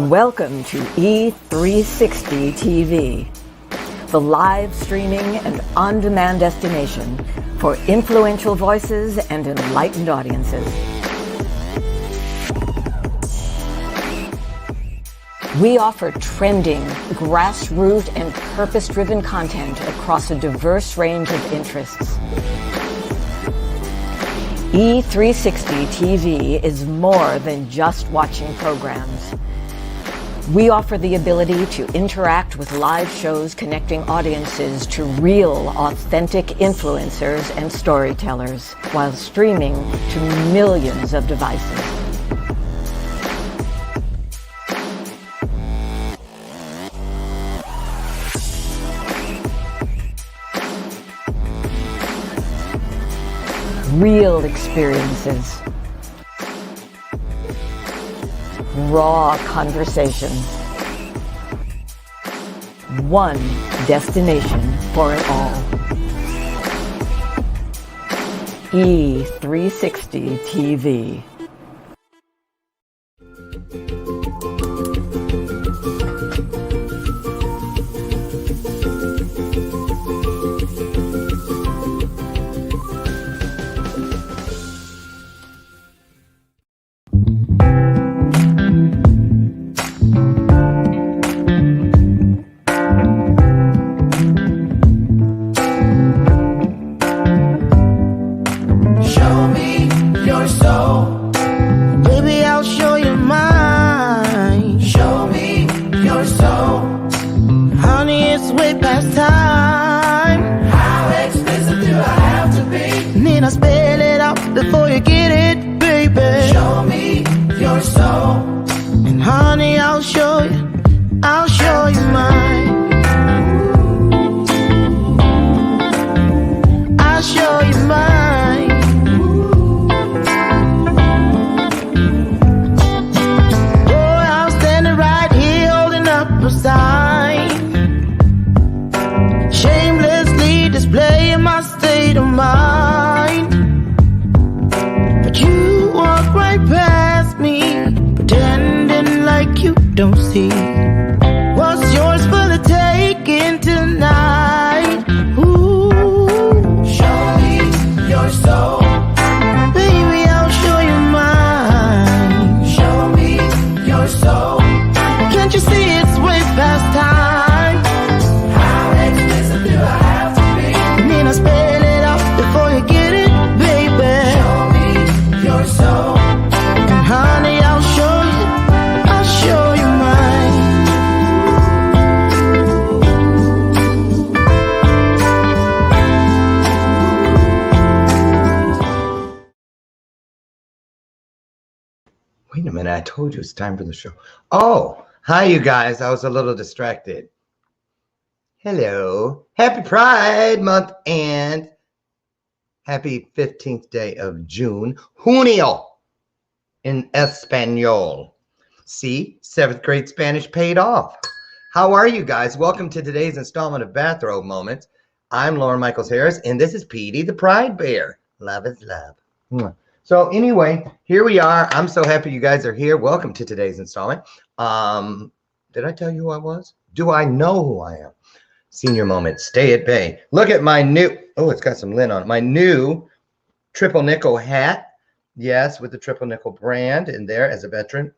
Welcome to E360 TV, the live streaming and on-demand destination for influential voices and enlightened audiences. We offer trending, grassroots, and purpose-driven content across a diverse range of interests. E360 TV is more than just watching programs. We offer the ability to interact with live shows connecting audiences to real, authentic influencers and storytellers while streaming to millions of devices. Real experiences, raw conversations, one destination for it all. E360 TV. Wait a minute, I told you it's time for the show. Oh, hi you guys. I was a little distracted. Hello. Happy Pride Month and happy 15th day of June. Junio in Espanol. See, 7th grade Spanish paid off. How are you guys? Welcome to today's installment of Bathrobe Moments. I'm Lauren Michaels Harris, and this is Petey the Pride Bear. Love is love. So anyway, here we are. I'm so happy you guys are here. Welcome to today's installment. Did I tell you who I was? Do I know who I am? Senior Moment, stay at bay. Look at my new, oh, it's got some lint on it. My new triple nickel hat. Yes, with the triple nickel brand in there as a veteran,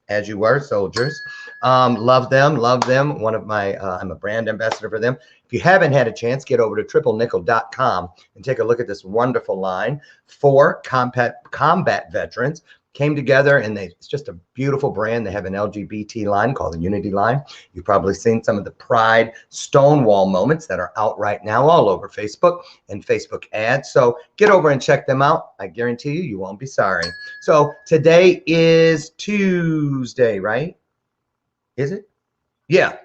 as you were, soldiers. Love them, love them. One of my, I'm a brand ambassador for them. If you haven't had a chance, get over to triplenickel.com and take a look at this wonderful line for combat veterans. Came together and it's just a beautiful brand. They have an LGBT line called the Unity line. You've probably seen some of the Pride Stonewall moments that are out right now all over Facebook and Facebook ads. So get over and check them out. I guarantee you, you won't be sorry. So today is Tuesday, right? Is it? Yeah,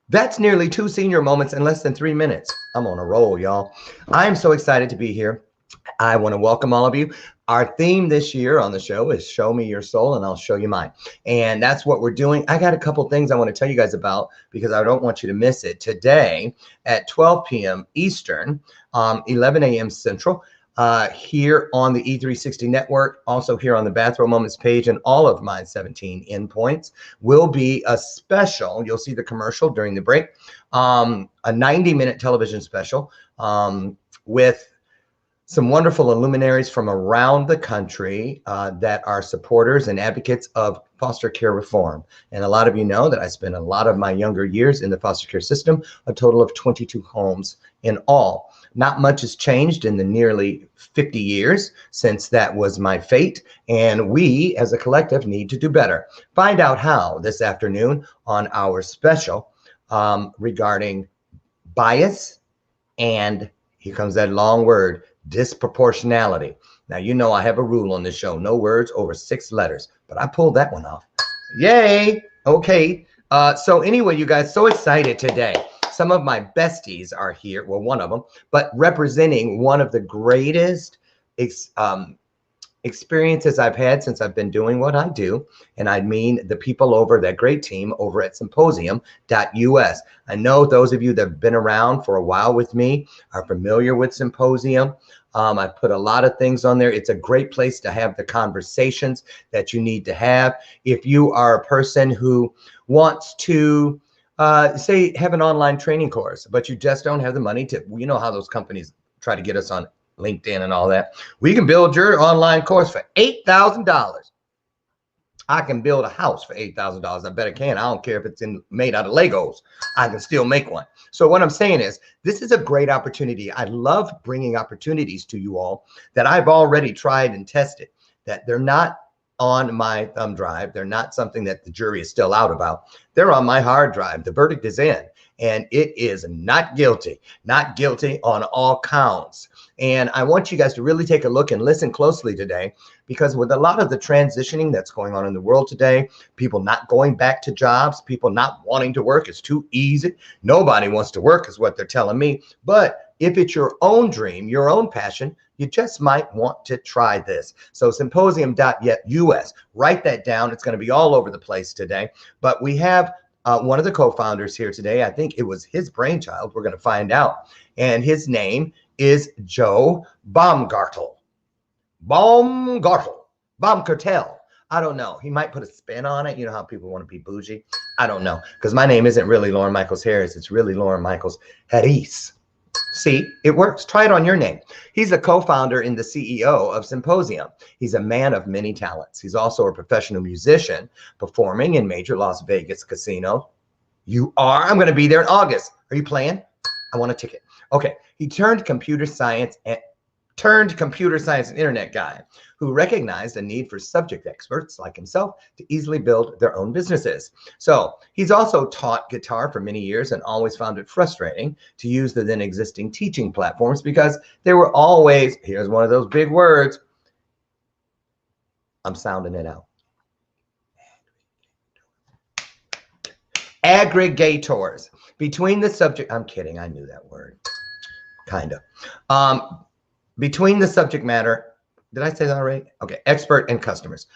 that's nearly 2 senior moments in less than 3 minutes. I'm on a roll, y'all. I'm so excited to be here. I want to welcome all of you. Our theme this year on the show is Show Me Your Soul and I'll Show You Mine. And that's what we're doing. I got a couple things I want to tell you guys about because I don't want you to miss it. Today at 12 p.m. Eastern, 11 a.m. Central, here on the E360 network, also here on the Bathrobe Moments page, and all of my 17 endpoints will be a special. You'll see the commercial during the break, a 90-minute television special with some wonderful luminaries from around the country that are supporters and advocates of foster care reform. And a lot of you know that I spent a lot of my younger years in the foster care system, a total of 22 homes in all. Not much has changed in the nearly 50 years since that was my fate, and we as a collective need to do better. Find out how this afternoon on our special regarding bias and, here comes that long word, disproportionality. Now, you know I have a rule on this show, no words over 6 letters, but I pulled that one off. Yay! Okay. So anyway, you guys, so excited today. Some of my besties are here. Well, one of them, but representing one of the greatest experiences I've had since I've been doing what I do. And I mean the people over, that great team over at Symposium.us. I know those of you that have been around for a while with me are familiar with Symposium. I put a lot of things on there. It's a great place to have the conversations that you need to have. If you are a person who wants to say have an online training course, but you just don't have the money to, you know how those companies try to get us on LinkedIn and all that. We can build your online course for $8,000. I can build a house for $8,000. I bet I can. I don't care if it's made out of Legos. I can still make one. So what I'm saying is, this is a great opportunity. I love bringing opportunities to you all that I've already tried and tested, that they're not on my thumb drive. They're not something that the jury is still out about. They're on my hard drive. The verdict is in, and it is not guilty on all counts. And I want you guys to really take a look and listen closely today, because with a lot of the transitioning that's going on in the world today, people not going back to jobs, people not wanting to work, it's too easy. Nobody wants to work is what they're telling me. But if it's your own dream, your own passion, you just might want to try this. So Symposium.us, write that down. It's going to be all over the place today. But we have one of the co-founders here today. I think it was his brainchild. We're going to find out. And his name is Joe BAUMGARTEL. BAUMGARTEL. I don't know. He might put a spin on it. You know how people want to be bougie? I don't know. Because my name isn't really Lauren Michaels Harris. It's really Lauren Michaels Harris. See, it works. Try it on your name. He's a co-founder and the CEO of Symposium. He's a man of many talents. He's also a professional musician performing in major Las Vegas casinos. You are? I'm going to be there in August. Are you playing? I want a ticket. Okay. He turned computer science and internet guy who recognized a need for subject experts like himself to easily build their own businesses. So he's also taught guitar for many years and always found it frustrating to use the then existing teaching platforms because they were always, here's one of those big words, I'm sounding it out, aggregators between the subject, I'm kidding, I knew that word, kind of. Between the subject matter, did I say that already? Okay, expert and customers.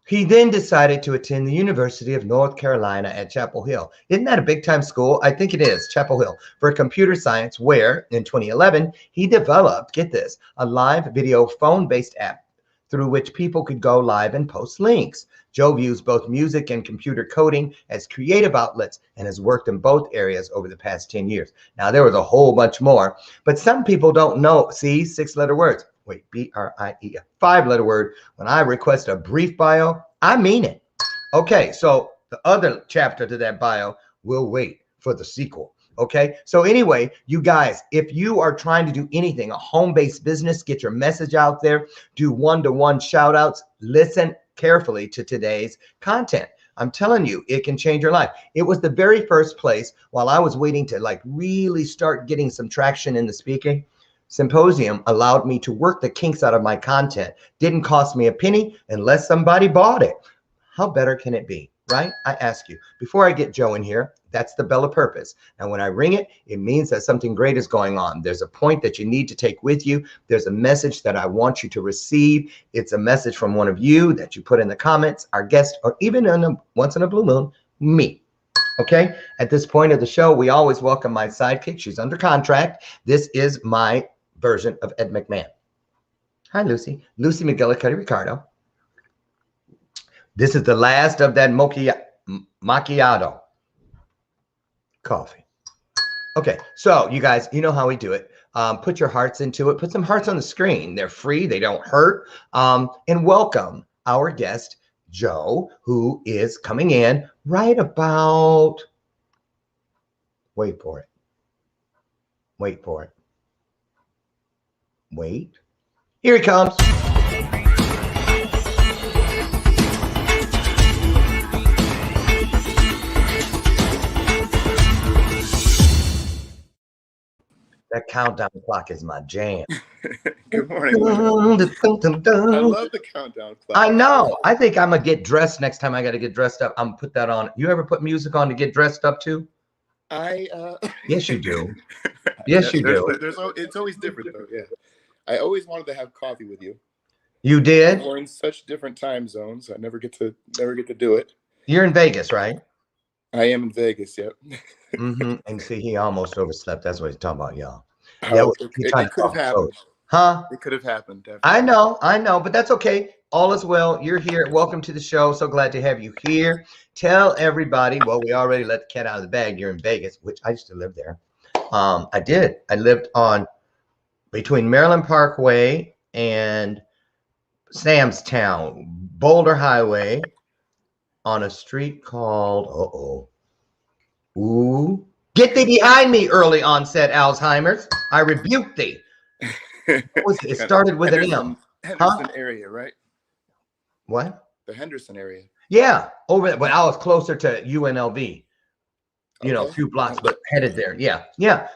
He then decided to attend the University of North Carolina at Chapel Hill. Isn't that a big time school? I think it is, Chapel Hill, for computer science, where in 2011, he developed, get this, a live video phone-based app through which people could go live and post links. Joe views both music and computer coding as creative outlets and has worked in both areas over the past 10 years. Now, there was a whole bunch more, but some people don't know. See, 6-letter words. Wait, B-R-I-E, a 5-letter word. When I request a brief bio, I mean it. Okay, so the other chapter to that bio will wait for the sequel. Okay, so anyway, you guys, if you are trying to do anything, a home-based business, get your message out there, do one-to-one shout outs, listen carefully to today's content. I'm telling you, it can change your life. It was the very first place while I was waiting to like really start getting some traction in the speaking. Symposium allowed me to work the kinks out of my content. Didn't cost me a penny unless somebody bought it. How better can it be, right? I ask you. Before I get Joe in here, that's the bell of purpose. And when I ring it, it means that something great is going on. There's a point that you need to take with you. There's a message that I want you to receive. It's a message from one of you that you put in the comments, our guest, or even once in a blue moon, me. Okay? At this point of the show, we always welcome my sidekick. She's under contract. This is my version of Ed McMahon. Hi, Lucy. Lucy McGillicuddy Ricardo. This is the last of that macchiato coffee. Okay, so you guys, you know how we do it. Put your hearts into it. Put some hearts on the screen. They're free. They don't hurt. And welcome our guest, Joe, who is coming in right about, wait for it. Wait for it. Wait. Here he comes. That countdown clock is my jam. Good morning. I love the countdown clock. I know. I think I'm going to get dressed next time. I got to get dressed up. I'm going to put that on. You ever put music on to get dressed up too? Yes, you do. Yes, you do. It's always different though. Yeah. I always wanted to have coffee with you. You did? We're in such different time zones. I never get to do it. You're in Vegas, right? I am in Vegas, yep. And see, he almost overslept. That's what he's talking about, y'all. It could have happened. Huh? It could have happened. Definitely. I know, but that's okay. All is well. You're here. Welcome to the show. So glad to have you here. Tell everybody. Well, we already let the cat out of the bag. You're in Vegas, which I used to live there. I did. I lived on between Maryland Parkway and Samstown, Boulder Highway, on a street called ooh, get thee behind me, early onset Alzheimer's. I rebuke thee. It started with an M. Henderson area, right? What? The Henderson area. Yeah, over there. But I was closer to UNLV. You know, a few blocks, but headed there. Yeah.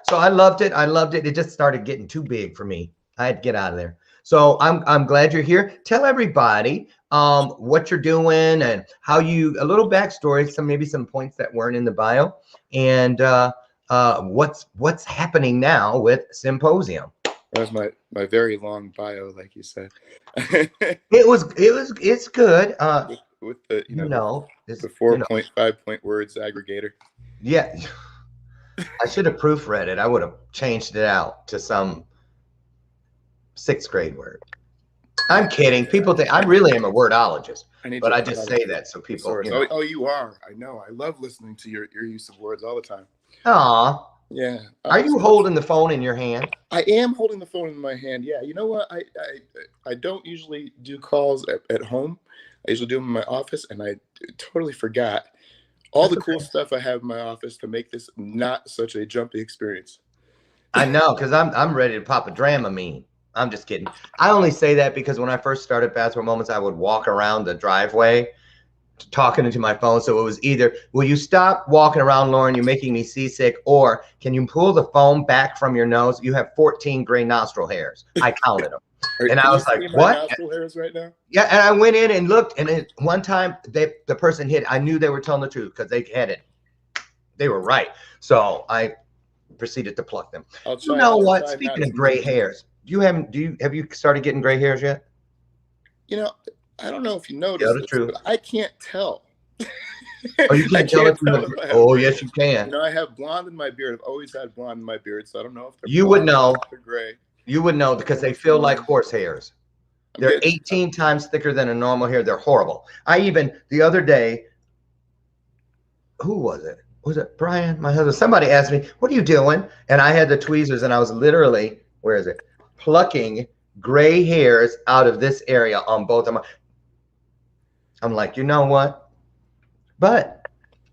So I loved it. It just started getting too big for me. I had to get out of there. So I'm glad you're here. Tell everybody what you're doing and how you, a little backstory, maybe some points that weren't in the bio, and what's happening now with Symposium. That was my very long bio, like you said. It's good. With the the 4.5 point words aggregator. Yeah, I should have proofread it. I would have changed it out to some 6th grade word. I'm kidding. People think I really am a wordologist, but I just say that so people. Oh, you are. I know. I love listening to your use of words all the time. Aw. Yeah. Are you holding the phone in your hand? I am holding the phone in my hand. Yeah. You know what? I don't usually do calls at home. I usually do them in my office, and I totally forgot all the cool stuff I have in my office to make this not such a jumpy experience. I know, because I'm ready to pop a Dramamine. I'm just kidding. I only say that because when I first started Bathrobe Moments, I would walk around the driveway talking into my phone. So it was either, will you stop walking around, Lauren? You're making me seasick. Or can you pull the phone back from your nose? You have 14 gray nostril hairs. I counted them. And I was like, what? Nostril hairs right now? Yeah. And I went in and looked. And one time the person hit, I knew they were telling the truth because they had it. They were right. So I proceeded to pluck them. You know what? Speaking of gray hairs, have you started getting gray hairs yet? You know, I don't know if you noticed this, but I can't tell. Oh, you can't tell? Oh, yes, you can. You know, I have blonde in my beard. I've always had blonde in my beard, so I don't know if you would know. They're gray. You would know because they feel like horse hairs. They're 18 times thicker than a normal hair. They're horrible. The other day, who was it? Was it Brian, my husband? Somebody asked me, what are you doing? And I had the tweezers, and I was literally, where is it? Plucking gray hairs out of this area on both of my. I'm like, you know what? But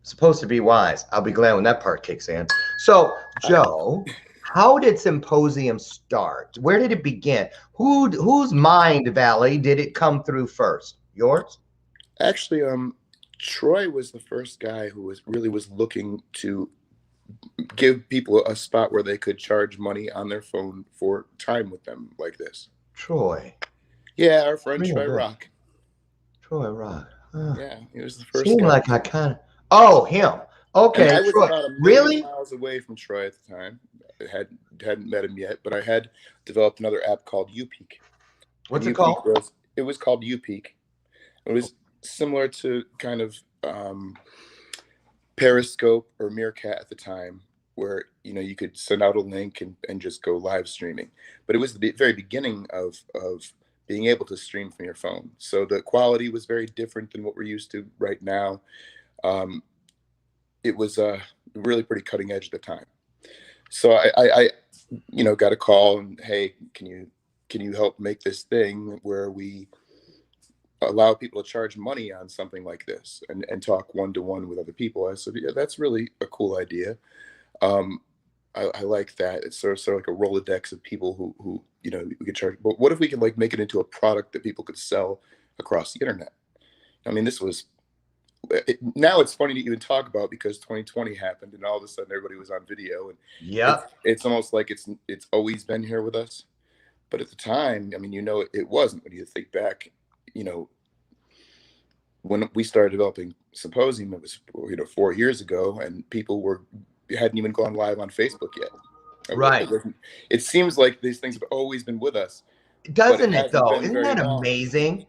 supposed to be wise. I'll be glad when that part kicks in. So, Joe, how did Symposium start? Where did it begin? Whose mind valley did it come through first? Yours? Actually, Troy was the first guy who was looking to give people a spot where they could charge money on their phone for time with them like this. Troy. Yeah, our friend Troy Rock. Troy Rock. Oh. Yeah, he was the first Seemed guy. like I kind of. Oh, him. Okay. And I was Troy. about a million miles away from Troy at the time. I hadn't met him yet, but I had developed another app called UPeak. What's it called? It was called UPeak. It was similar to kind of Periscope or Meerkat at the time, where you could send out a link and just go live streaming. But it was the very beginning of being able to stream from your phone. So the quality was very different than what we're used to right now. Um, it was really pretty cutting edge at the time. So I got a call and, hey, can you help make this thing where we allow people to charge money on something like this and talk one-to-one with other people? I said, yeah, that's really a cool idea. I like that. It's sort of like a Rolodex of people who we could charge. But what if we could like make it into a product that people could sell across the internet? I mean, now it's funny to even talk about because 2020 happened and all of a sudden everybody was on video, and it's almost like it's always been here with us. But at the time, I mean, it wasn't. When you think back, when we started developing Symposium, it was 4 years ago, and people hadn't even gone live on Facebook yet. Right. It seems like these things have always been with us. Doesn't it though? Isn't that amazing?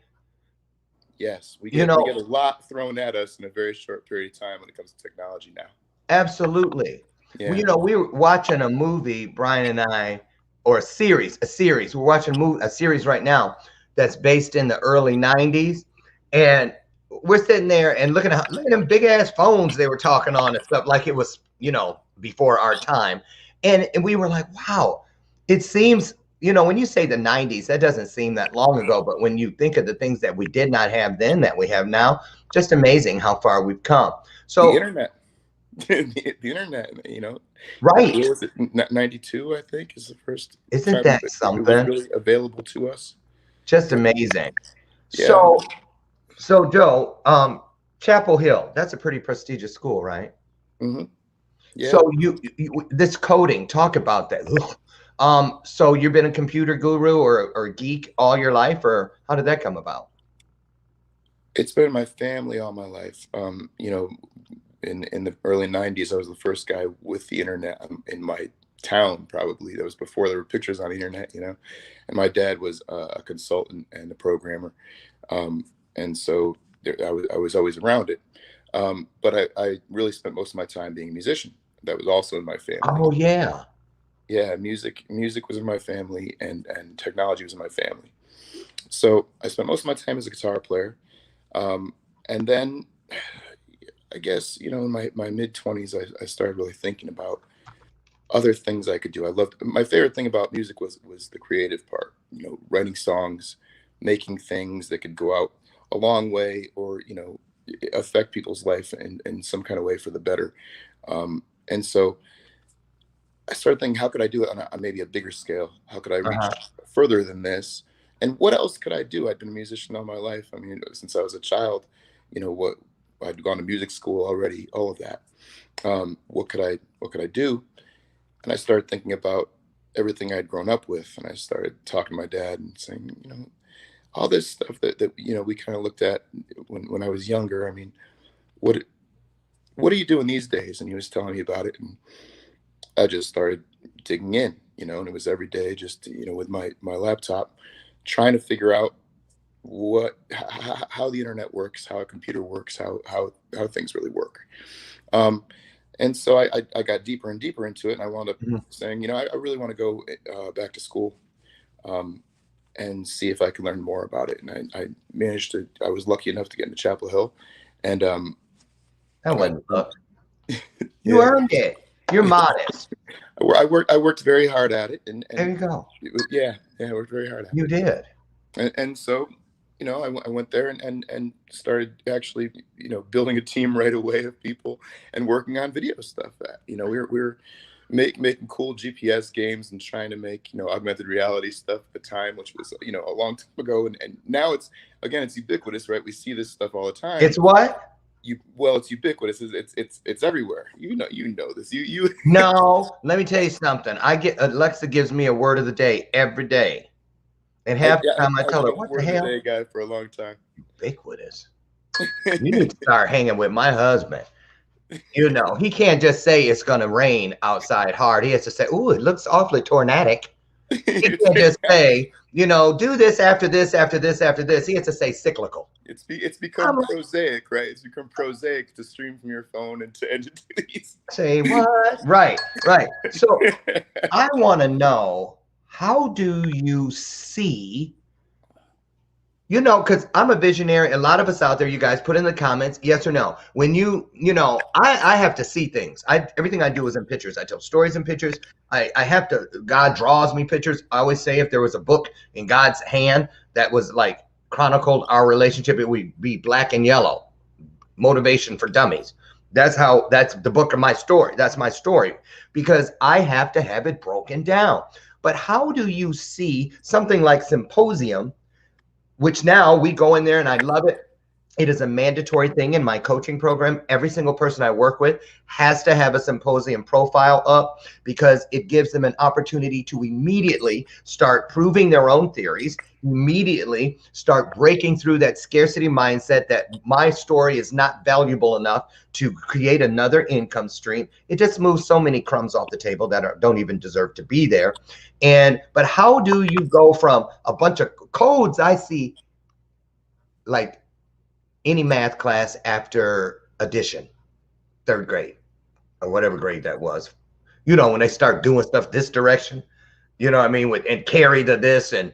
Yes, we get a lot thrown at us in a very short period of time when it comes to technology now. Absolutely. Yeah. Well, we were watching a movie, Brian and I, or a series. We're watching a series right now that's based in the early 90s. And we're sitting there and looking at them big ass phones they were talking on and stuff, like it was, before our time. And we were like, wow, it seems, when you say the 90s, that doesn't seem that long ago. But when you think of the things that we did not have then that we have now, just amazing how far we've come. So the internet, the internet, right. What was it, 92, I think, is the first Isn't time that something? It was really available to us. Just amazing. Yeah. So Joe, Chapel Hill, that's a pretty prestigious school, right? Mm-hmm. Yeah. So you this coding, talk about that. So you've been a computer guru or geek all your life, or how did that come about? It's been in my family all my life. In the early 90s, I was the first guy with the internet in my town, probably. That was before there were pictures on the internet, and my dad was a consultant and a programmer. And so I was always around it. But I really spent most of my time being a musician. That was also in my family. Oh, yeah. Yeah, music was in my family, and technology was in my family. So I spent most of my time as a guitar player. And then I guess, in my mid-20s, I started really thinking about other things I could do. My favorite thing about music was the creative part, writing songs, making things that could go out a long way or, affect people's life in some kind of way for the better. And so I started thinking, how could I do it on maybe a bigger scale? How could I reach further than this? And what else could I do? I'd been a musician all my life. I mean, since I was a child, I'd gone to music school already, all of that. What could I do? And I started thinking about everything I'd grown up with. And I started talking to my dad and saying, all this stuff that we kind of looked at when I was younger. I mean, what are you doing these days? And he was telling me about it. And I just started digging in, and it was every day just, with my laptop, trying to figure out how the internet works, how a computer works, how things really work. And so I got deeper and deeper into it, and I wound up saying, I really want to go back to school and see if I can learn more about it. And I managed to. I was lucky enough to get into Chapel Hill, and that wasn't luck. You earned it. You're modest. I worked very hard at it, and there you go. I worked very hard at it. You did. And so, I went there and started actually, building a team right away of people and working on video stuff. That we were making cool GPS games and trying to make augmented reality stuff at the time, which was a long time ago. And now it's ubiquitous, right? We see this stuff all the time. It's what? It's ubiquitous. It's everywhere. You know this. You No, let me tell you something. Alexa gives me a word of the day every day. And half the time I tell her, what the hell? Word of the day guy for a long time. Ubiquitous. You need to start hanging with my husband. He can't just say it's going to rain outside hard. He has to say, "Ooh, it looks awfully tornadic." He can't just say, do this after this, after this, after this. He has to say cyclical. It's become prosaic, right? It's become prosaic to stream from your phone and to do these. Say what? Right. So I want to know, how do you see You know, because I'm a visionary. A lot of us out there, you guys put in the comments, yes or no. When I have to see things. Everything I do is in pictures. I tell stories in pictures. I have to, God draws me pictures. I always say if there was a book in God's hand that was like chronicled our relationship, it would be black and yellow. Motivation for Dummies. That's the book of my story. That's my story because I have to have it broken down. But how do you see something like Symposium, which now we go in there and I love it. It is a mandatory thing in my coaching program. Every single person I work with has to have a Symposium profile up because it gives them an opportunity to immediately start proving their own theories, immediately start breaking through that scarcity mindset that my story is not valuable enough to create another income stream. It just moves so many crumbs off the table that don't even deserve to be there. But how do you go from a bunch of codes I see like any math class after addition, third grade or whatever grade that was, when they start doing stuff this direction, what I mean, and carry to this and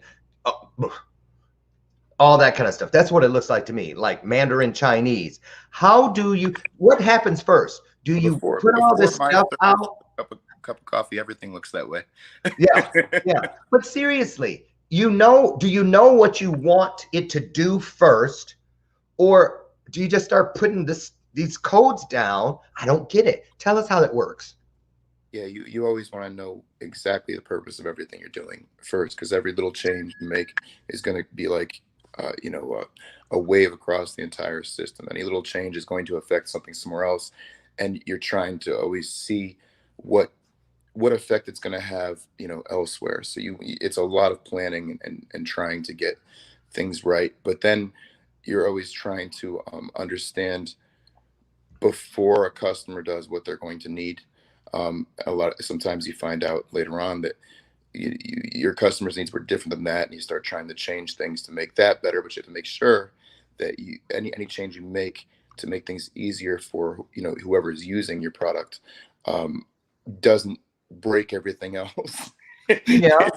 all that kind of stuff. That's what it looks like to me, like Mandarin Chinese. What happens first? Do you put all this stuff out? Cup of coffee, everything looks that way. Yeah. But seriously, do you know what you want it to do first? Or do you just start putting these codes down? I don't get it. Tell us how that works. Yeah, you always want to know exactly the purpose of everything you're doing first, because every little change you make is going to be like, a wave across the entire system. Any little change is going to affect something somewhere else, and you're trying to always see what effect it's going to have, elsewhere. So it's a lot of planning and trying to get things right, but then you're always trying to understand before a customer does what they're going to need. Sometimes you find out later on that your customer's needs were different than that, and you start trying to change things to make that better. But you have to make sure that any change you make to make things easier for whoever is using your product doesn't break everything else. Yeah.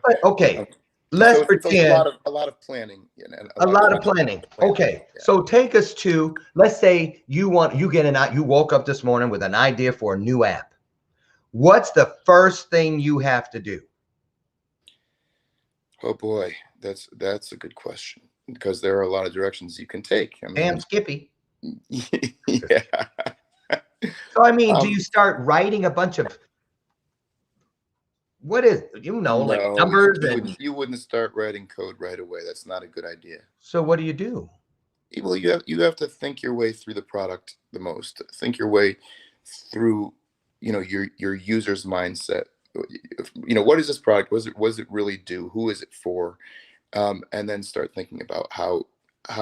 But, okay. Let's pretend it's a lot of planning. And a lot of planning. Okay. Yeah. So take us to, let's say you woke up this morning with an idea for a new app. What's the first thing you have to do? Oh boy, that's a good question, because there are a lot of directions you can take. I mean, Damn Skippy. Yeah. So do you start writing a bunch of like numbers? You wouldn't start writing code right away. That's not a good idea. So what do you do? Well, you have to think your way through the product the most. Think your way through, your user's mindset. What is this product? What does it really do? Who is it for? And then start thinking about how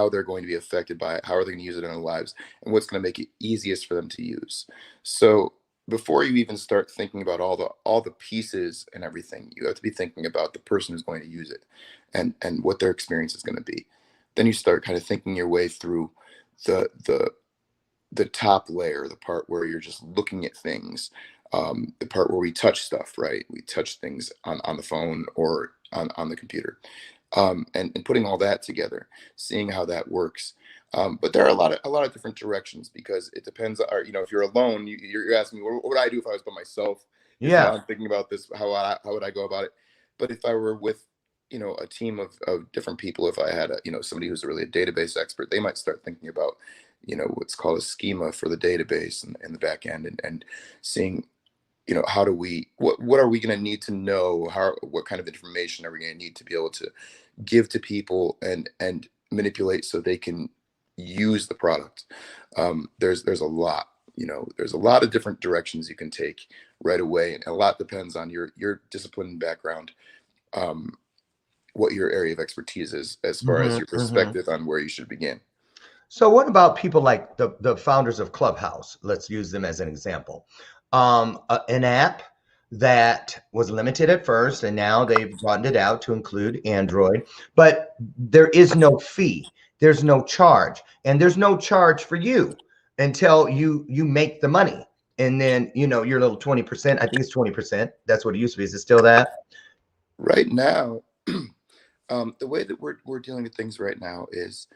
they're going to be affected by it. How are they going to use it in their lives? And what's going to make it easiest for them to use? So before you even start thinking about all the pieces and everything, you have to be thinking about the person who's going to use it and what their experience is going to be. Then you start kind of thinking your way through the top layer, the part where you're just looking at things, the part where we touch stuff, right? We touch things on the phone or on the computer, and putting all that together, seeing how that works. But there are a lot of different directions, because it depends. If you're alone, you're asking me, what would I do if I was by myself? Yeah, I'm thinking about this. How would I go about it? But if I were with a team of different people, if I had somebody who's really a database expert, they might start thinking about what's called a schema for the database and the back end, and seeing how do what are we going to need to know, what kind of information are we going to need to be able to give to people and manipulate so they can use the product. There's a lot, there's a lot of different directions you can take right away, and a lot depends on your discipline and background, what your area of expertise is, as far as your perspective on where you should begin. So what about people like the founders of Clubhouse? Let's use them as an example. An app that was limited at first, and now they've broadened it out to include Android, but there is no fee. There's no charge, and there's no charge for you until you make the money. And then, your little 20%, I think it's 20%. That's what it used to be. Is it still that? Right now, The way that we're dealing with things right now is,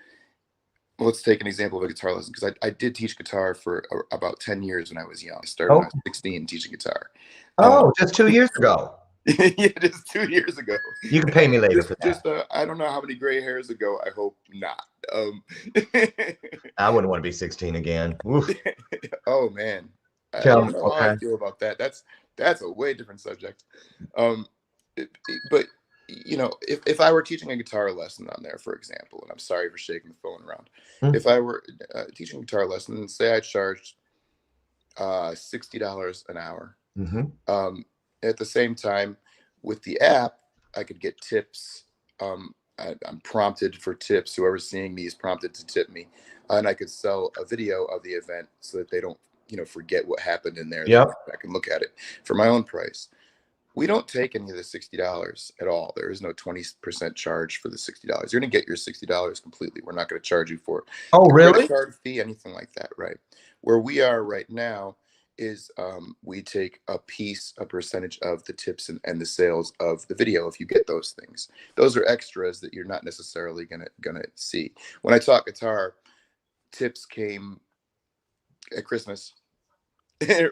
well, let's take an example of a guitar lesson, because I did teach guitar for about 10 years when I was young. I started when I Oh, was 16 teaching guitar. oh, just 2 years ago. Yeah, just 2 years ago. You can pay me later for that. Just I don't know how many gray hairs ago. I hope not. I wouldn't want to be 16 again. Oof. Oh man, I Tell don't me, know how I okay. feel about that. That's a way different subject. Um, but if I were teaching a guitar lesson on there, for example, and I'm sorry for shaking the phone around, Mm, if I were teaching a guitar lesson, and say I charged $60 an hour, mhm. um, at the same time, with the app, I could get tips. I'm prompted for tips. Whoever's seeing me is prompted to tip me, and I could sell a video of the event so that they don't, forget what happened in there. They Yep. can go back and look at it for my own price. We don't take any of the $60 at all. There is no 20% charge for the $60. You're going to get your $60 completely. We're not going to charge you for Oh, a credit really? card fee, anything like that, right? Where we are right now is we take a percentage of the tips and the sales of the video. If you get those things, those are extras that you're not necessarily gonna see. When I taught guitar, tips came at Christmas,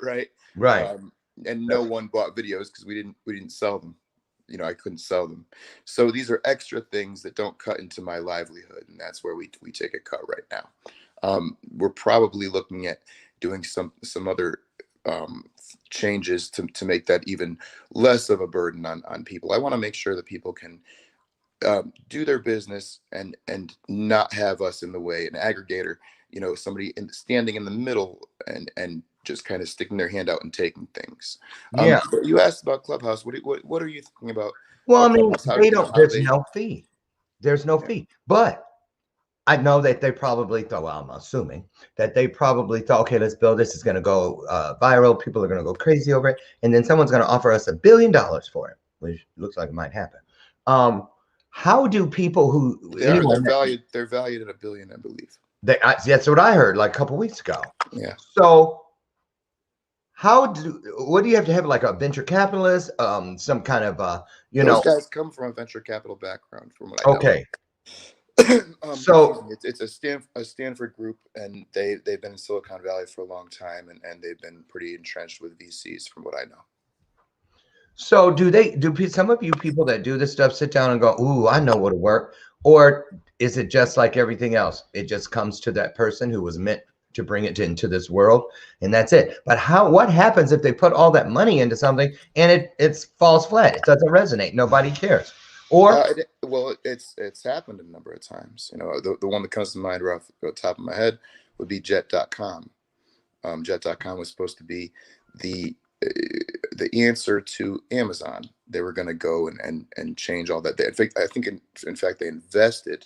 right? Right. Um, and no one bought videos because we didn't sell them. I couldn't sell them. So these are extra things that don't cut into my livelihood, and that's where we take a cut right now. We're probably looking at doing some other changes to make that even less of a burden on people. I want to make sure that people can do their business and not have us in the way, an aggregator, somebody standing in the middle and just kind of sticking their hand out and taking things. Yeah. But you asked about Clubhouse. What are you thinking about Well, I mean, Clubhouse? How they don't, how there's they? no fee. There's no Yeah. fee. But I know that they probably thought, well, I'm assuming that they probably thought, okay, let's build this. It's going to go viral. People are going to go crazy over it. And then someone's going to offer us $1 billion for it, which looks like it might happen. How do people who, They're anyone, valued. They're valued at $1 billion, I believe. that's what I heard like a couple weeks ago. Yeah. So what do you have to have, like a venture capitalist, some kind of, Those guys come from a venture capital background, from what I know. okay. Excuse So me. It's a Stanford group, and they've been in Silicon Valley for a long time, and they've been pretty entrenched with VCs, from what I know. So do some of you people that do this stuff sit down and go, ooh, I know what'll work? Or is it just like everything else? It just comes to that person who was meant to bring it into this world, and that's it. But what happens if they put all that money into something and it falls flat? It doesn't resonate. Nobody cares. Or Well, it's happened a number of times. The one that comes to mind right off the top of my head would be Jet.com. Jet.com was supposed to be the uh, the answer to Amazon. They were going to go and change all that. I think in fact they invested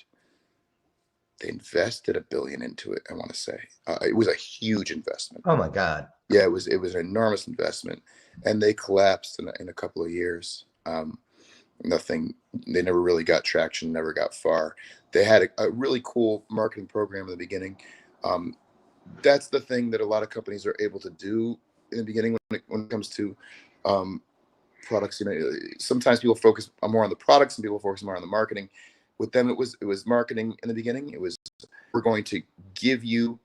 $1 billion into it. I want to say it was a huge investment. oh my God. Yeah, it was an enormous investment, and they collapsed in a couple of years. Nothing. They never really got traction. Never got far. They had a really cool marketing program in the beginning. Um, that's the thing that a lot of companies are able to do in the beginning when it comes to um, products. Sometimes people focus more on the products and people focus more on the marketing. With them, it was marketing in the beginning. It was, we're going to give you.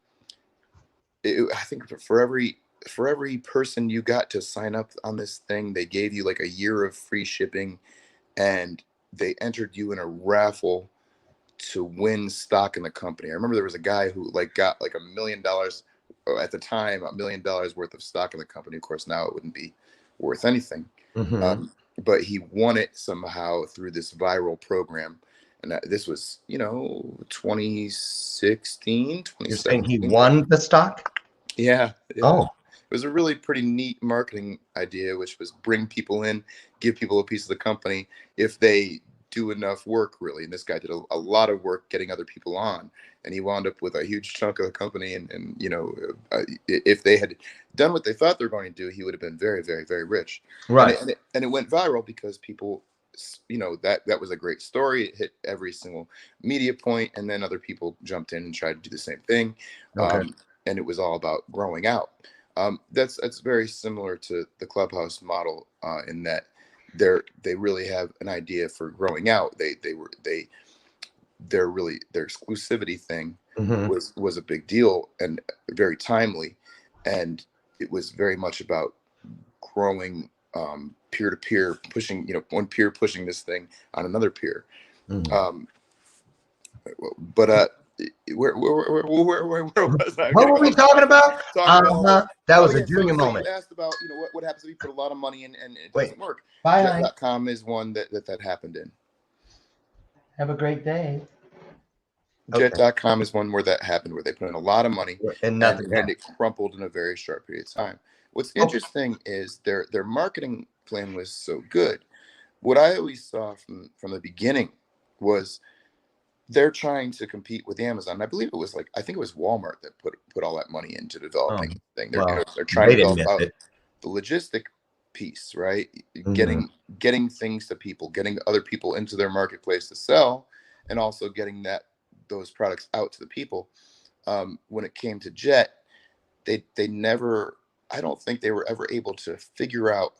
I think for every person you got to sign up on this thing, they gave you like a year of free shipping, and they entered you in a raffle to win stock in the company. I remember there was a guy who got like $1 million at the time, $1 million worth of stock in the company. Of course, now it wouldn't be worth anything, Mm-hmm. um, but he won it somehow through this viral program. And this was, 2016, You're saying he 2017. won the stock? Yeah, yeah. Oh, It was a really pretty neat marketing idea, which was bring people in, give people a piece of the company if they do enough work, really. And this guy did a lot of work getting other people on, and he wound up with a huge chunk of the company. And if they had done what they thought they were going to do, he would have been very, very, very rich. And right. it went viral because people, that was a great story. It hit every single media point, and then other people jumped in and tried to do the same thing. Okay. And it was all about growing out. That's very similar to the Clubhouse model in that they really have an idea for growing out. Their exclusivity thing was a big deal and very timely, and it was very much about growing peer to peer, pushing, one peer pushing this thing on another peer. But where was I? What were we talking about? That was a junior so moment. You asked about what happens if you put a lot of money in and it Wait. doesn't work. Bye. Jet.com is one that happened in. Have a great day. Jet.com is one where that happened, where they put in a lot of money and nothing and it crumpled in a very short period of time. What's interesting is their marketing plan was so good. What I always saw from the beginning was they're trying to compete with Amazon. I believe I think it was Walmart that put all that money into developing the thing. They're trying to develop out the logistic piece, right? Getting things to people, getting other people into their marketplace to sell, and also getting those products out to the people. When it came to Jet, they never, I don't think they were ever able to figure out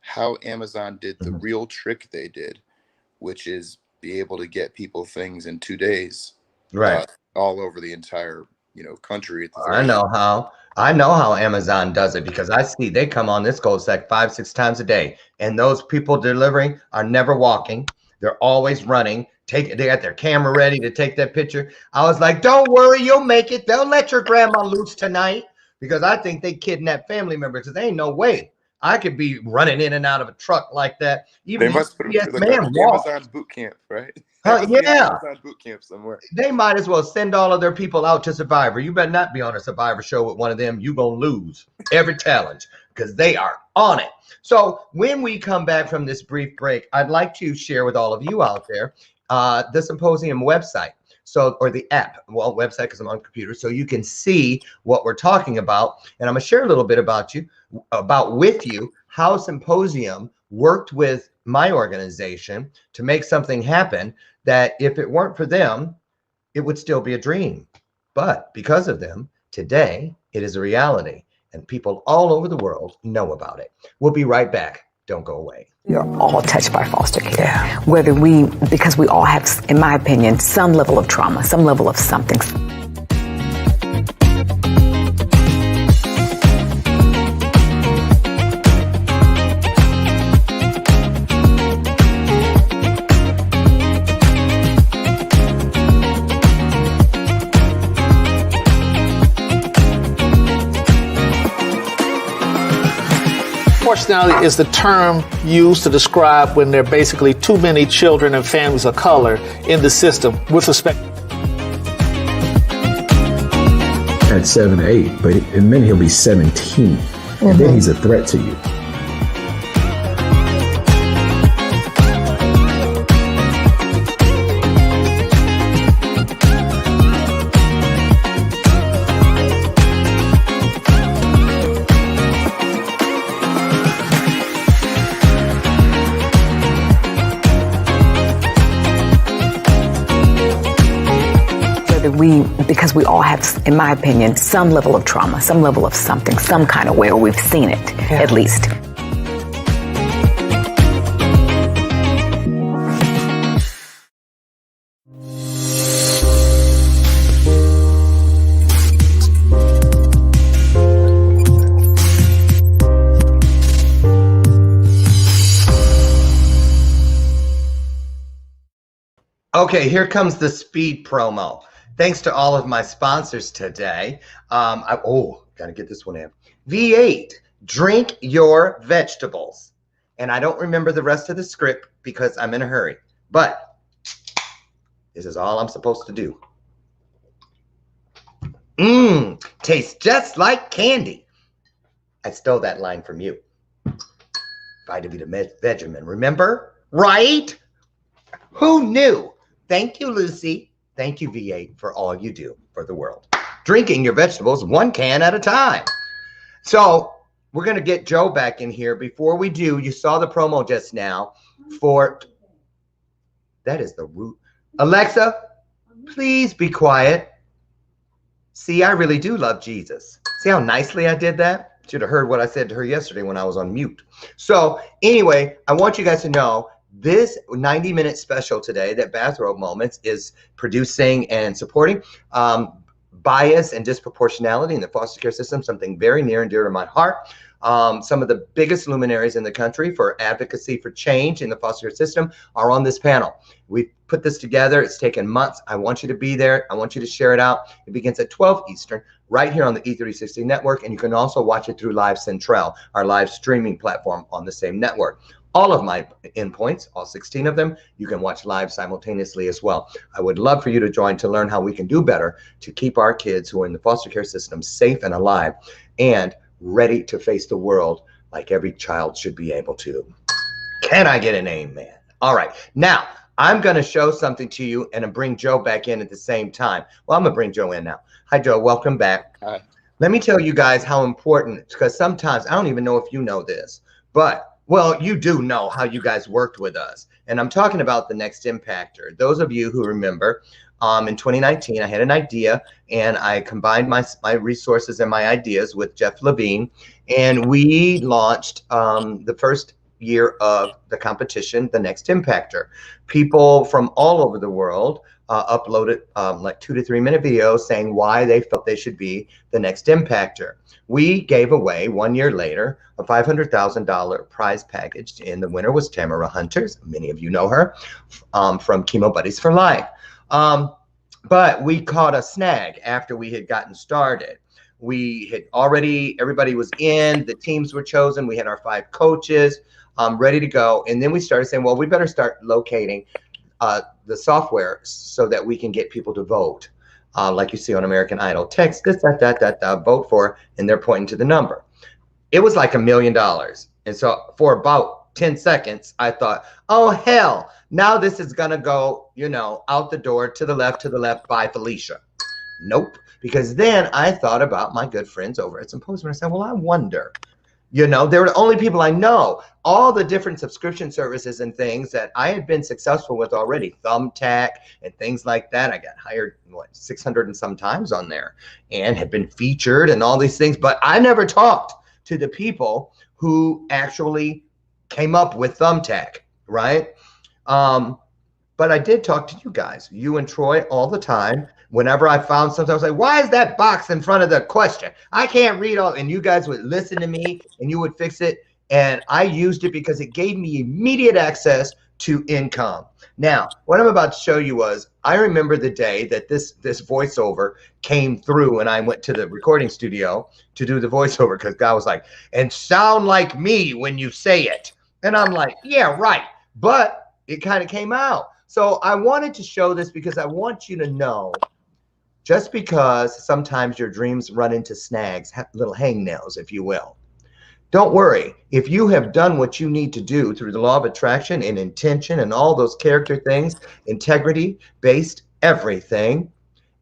how Amazon did the real trick they did, which is be able to get people things in 2 days, right, all over the entire country. I know how Amazon does it, because I see they come on this cul-de-sac 5-6 times a day, and those people delivering are never walking. They're always running. They got their camera ready to take that picture. I was like, don't worry, you'll make it. They'll let your grandma loose tonight, because I think they kidnap family members. There ain't no way I could be running in and out of a truck like that. Even they must put Amazon boot camp, right? Yeah, Amazon boot camp somewhere. They might as well send all of their people out to Survivor. You better not be on a Survivor show with one of them. You gonna lose every challenge, because they are on it. So when we come back from this brief break, I'd like to share with all of you out there the Symposium website. Or the app, website, because I'm on a computer, so you can see what we're talking about. And I'm gonna share a little bit with you how Symposium worked with my organization to make something happen that, if it weren't for them, it would still be a dream. But because of them, today it is a reality, and people all over the world know about it. We'll be right back. Don't go away. We are all touched by foster care, because we all have, in my opinion, some level of trauma, some level of something. Proportionality is the term used to describe when there are basically too many children and families of color in the system with respect. At 7 or 8, but in men he'll be 17, and then he's a threat to you. Because we all have, in my opinion, some level of trauma, some level of something, some kind of way, or we've seen it, at least. Okay, here comes the speed promo. Thanks to all of my sponsors today. Gotta get this one in. V8, drink your vegetables. And I don't remember the rest of the script because I'm in a hurry. But this is all I'm supposed to do. Tastes just like candy. I stole that line from you. Vita Vegemin, remember? Right? Who knew? Thank you, Lucy. Thank you, V8, for all you do for the world. Drinking your vegetables 1 can at a time. So we're going to get Joe back in here. Before we do, you saw the promo just now for... That is the root. Alexa, please be quiet. See, I really do love Jesus. See how nicely I did that? Should have heard what I said to her yesterday when I was on mute. So anyway, I want you guys to know this 90-minute special today that Bathrobe Moments is producing and supporting bias and disproportionality in the foster care system, something very near and dear to my heart. Some of the biggest luminaries in the country for advocacy for change in the foster care system are on this panel. We put this together. It's taken months. I want you to be there. I want you to share it out. It begins at 12 Eastern right here on the E360 network. And you can also watch it through Live Central, our live streaming platform on the same network. All of my endpoints, all 16 of them, you can watch live simultaneously as well. I would love for you to join to learn how we can do better to keep our kids who are in the foster care system safe and alive and ready to face the world like every child should be able to. Can I get an amen? All right. Now, I'm going to show something to you and bring Joe back in at the same time. Well, I'm going to bring Joe in now. Hi, Joe. Welcome back. Hi. Let me tell you guys how important, because sometimes, I don't even know if you know this, but well, you do know how you guys worked with us. And I'm talking about the Next Impactor. Those of you who remember, in 2019, I had an idea and I combined my resources and my ideas with Jeff Levine. And we launched the first year of the competition, the Next Impactor. People from all over the world uploaded like 2 to 3 minute videos saying why they felt they should be the Next Impactor. We gave away 1 year later a $500,000 prize package, and the winner was Tamara Hunters. Many of you know her from Chemo Buddies for Life. But we caught a snag after we had gotten started. We had already, everybody was in, the teams were chosen. We had our 5 coaches ready to go. And then we started saying, well, we better start locating the software so that we can get people to vote. Like you see on American Idol, text this, that, vote for, and they're pointing to the number. It was like $1 million. And so for about 10 seconds, I thought, oh, hell, now this is going to go, you know, out the door to the left, by Felicia. Nope. Because then I thought about my good friends over at Symposium. I said, well, I wonder, you know, they were the only people I know. All the different subscription services and things that I had been successful with already, Thumbtack and things like that. I got hired, what, 600 and some times on there and had been featured and all these things. But I never talked to the people who actually came up with Thumbtack, right? But I did talk to you guys, you and Troy, all the time. Whenever I found something, I was like, why is that box in front of the question? I can't read all. And you guys would listen to me and you would fix it. And I used it because it gave me immediate access to income. Now, what I'm about to show you was, I remember the day that this voiceover came through and I went to the recording studio to do the voiceover because God was like, and sound like me when you say it. And I'm like, yeah, right. But it kind of came out. So I wanted to show this because I want you to know, just because sometimes your dreams run into snags, little hangnails, if you will. Don't worry. If you have done what you need to do through the law of attraction and intention and all those character things, integrity-based everything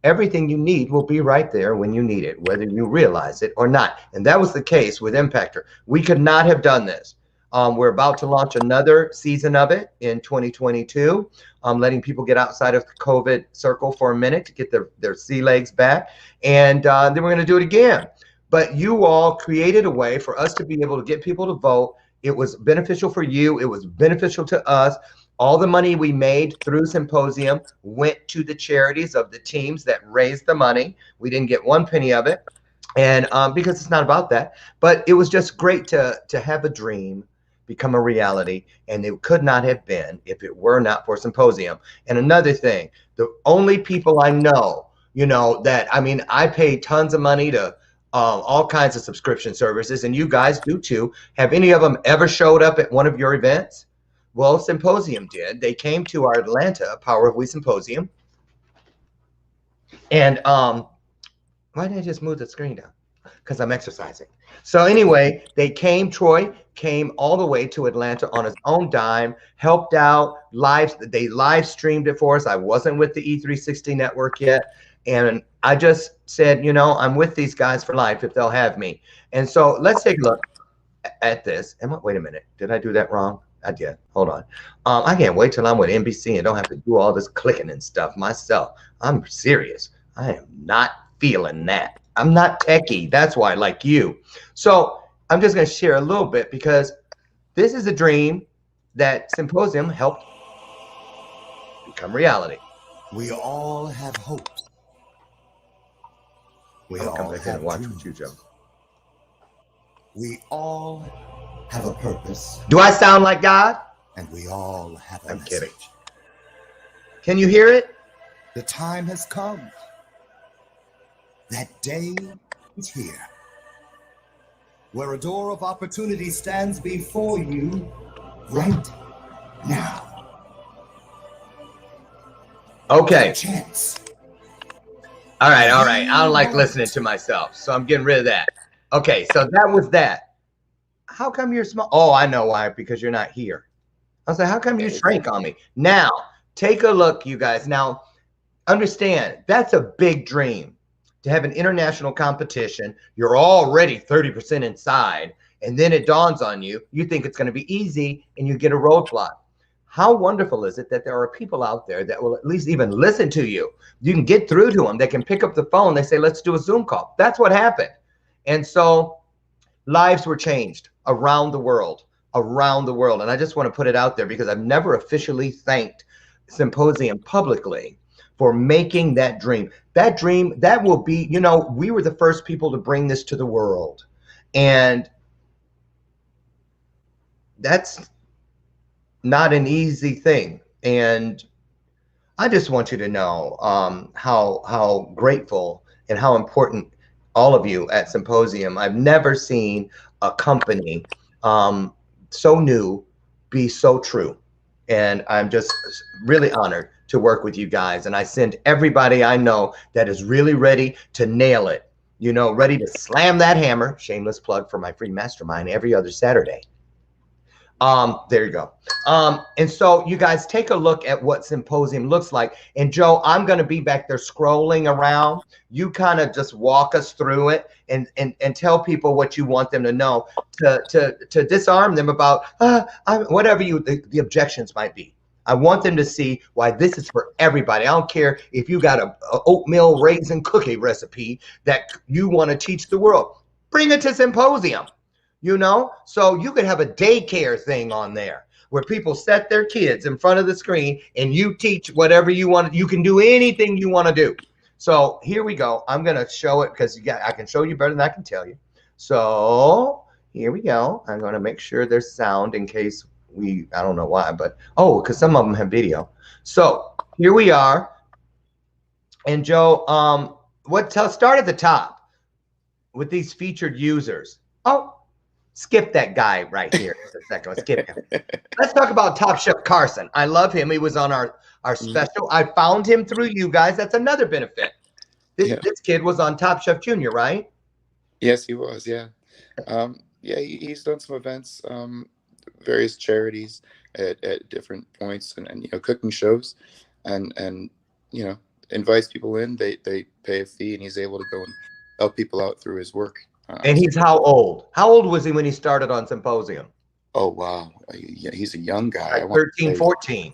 you need will be right there when you need it, whether you realize it or not. And that was the case with Impactor. We could not have done this. We're about to launch another season of it in 2022, letting people get outside of the COVID circle for a minute to get their sea legs back. And then we're going to do it again. But you all created a way for us to be able to get people to vote. It was beneficial for you. It was beneficial to us. All the money we made through Symposium went to the charities of the teams that raised the money. We didn't get one penny of it. And because it's not about that, but it was just great to have a dream become a reality, and it could not have been if it were not for Symposium. And another thing, the only people I know, you know, that, I mean, I pay tons of money to all kinds of subscription services, and you guys do too. Have any of them ever showed up at one of your events? Well, Symposium did. They came to our Atlanta Power of We Symposium. And why did I just move the screen down? Because I'm exercising. So anyway, they came, Troy came all the way to Atlanta on his own dime, helped out, they live streamed it for us. I wasn't with the E360 network yet. And I just said, you know, I'm with these guys for life if they'll have me. And so let's take a look at this. Wait a minute. Did I do that wrong? I did. Hold on. I can't wait till I'm with NBC and don't have to do all this clicking and stuff myself. I'm serious. I am not feeling that. I'm not techie. That's why, like you. So I'm just going to share a little bit because this is a dream that Symposium helped become reality. We all have hopes. We I'll come all back in and have watch dreams. with you, Joe. We all have a purpose. Do I sound like God? And we all have a I'm message. kidding. Can you hear it? The time has come. That day is here. Where a door of opportunity stands before you right now. Okay. A chance. All right. I don't like listening to myself, so I'm getting rid of that. Okay, so that was that. How come you're small? Oh, I know why, because you're not here. I was like, how come you shrank on me? Now, take a look, you guys. Now, understand, that's a big dream to have an international competition. You're already 30% inside, and then it dawns on you, you think it's going to be easy, and you get a roadblock. How wonderful is it that there are people out there that will at least even listen to you? You can get through to them. They can pick up the phone. They say, let's do a Zoom call. That's what happened. And so lives were changed around the world. And I just want to put it out there because I've never officially thanked Symposium publicly for making that dream. That dream, that will be, you know, we were the first people to bring this to the world. And that's not an easy thing. And I just want you to know how grateful and how important all of you at Symposium. I've never seen a company so new be so true. And I'm just really honored to work with you guys. And I send everybody I know that is really ready to nail it, you know, ready to slam that hammer. Shameless plug for my free mastermind every other Saturday. There you go. And so you guys take a look at what Symposium looks like. And Joe, I'm going to be back there scrolling around. You kind of just walk us through it and tell people what you want them to know to disarm them about whatever the objections might be. I want them to see why this is for everybody. I don't care if you got a oatmeal raisin cookie recipe that you want to teach the world. Bring it to Symposium. You know, so you could have a daycare thing on there where people set their kids in front of the screen and you teach whatever you want. You can do anything you want to do. So here we go. I'm going to show it because I can show you better than I can tell you. So here we go. I'm going to make sure there's sound in case I don't know why, but because some of them have video. So here we are. And Joe, start at the top with these featured users. Skip that guy right here for a second. Let's skip him. Let's talk about Top Chef Carson. I love him. He was on our special. I found him through you guys. That's another benefit. This kid was on Top Chef Junior, right? Yes, he was. Yeah. He's done some events, various charities at different points and you know, cooking shows and you know, invites people in. They pay a fee and he's able to go and help people out through his work. And he's how old? How old was he when he started on Symposium? Oh, wow. Yeah, he's a young guy. Like 13, 14.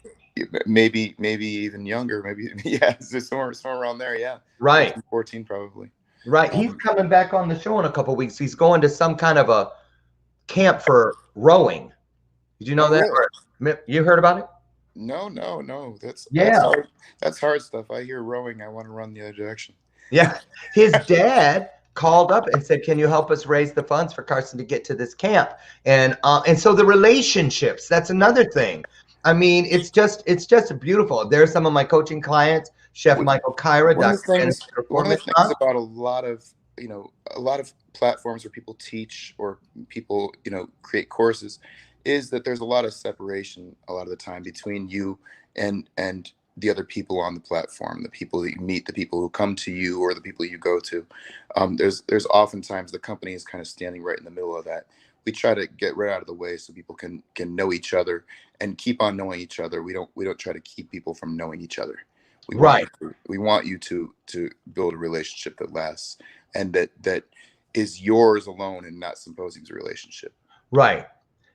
Maybe even younger. Maybe, yeah, somewhere around there, yeah. Right. 14 probably. Right. He's coming back on the show in a couple of weeks. He's going to some kind of a camp for rowing. Did you know that? Really? You heard about it? No. That's hard stuff. I hear rowing. I want to run the other direction. Yeah. His dad called up and said, can you help us raise the funds for Carson to get to this camp? And so the relationships, that's another thing. I mean, it's just beautiful. There's some of my coaching clients, Chef Michael Kyra, One of the things about a lot of platforms where people teach or people, you know, create courses is that there's a lot of separation a lot of the time between you and the other people on the platform, the people that you meet, the people who come to you or the people you go to. There's oftentimes the company is kind of standing right in the middle of that. We try to get right out of the way so people can know each other and keep on knowing each other. We don't try to keep people from knowing each other. We want you to build a relationship that lasts and that is yours alone and not Symposium's relationship. Right.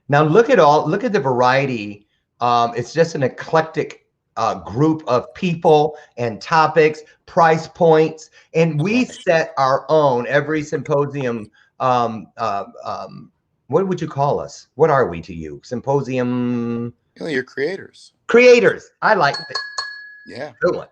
Now look at the variety. It's just an eclectic group of people and topics, price points, and we set our own every symposium. What would you call us? What are we to you? Symposium You're creators. creators. I like it. Yeah. Good one.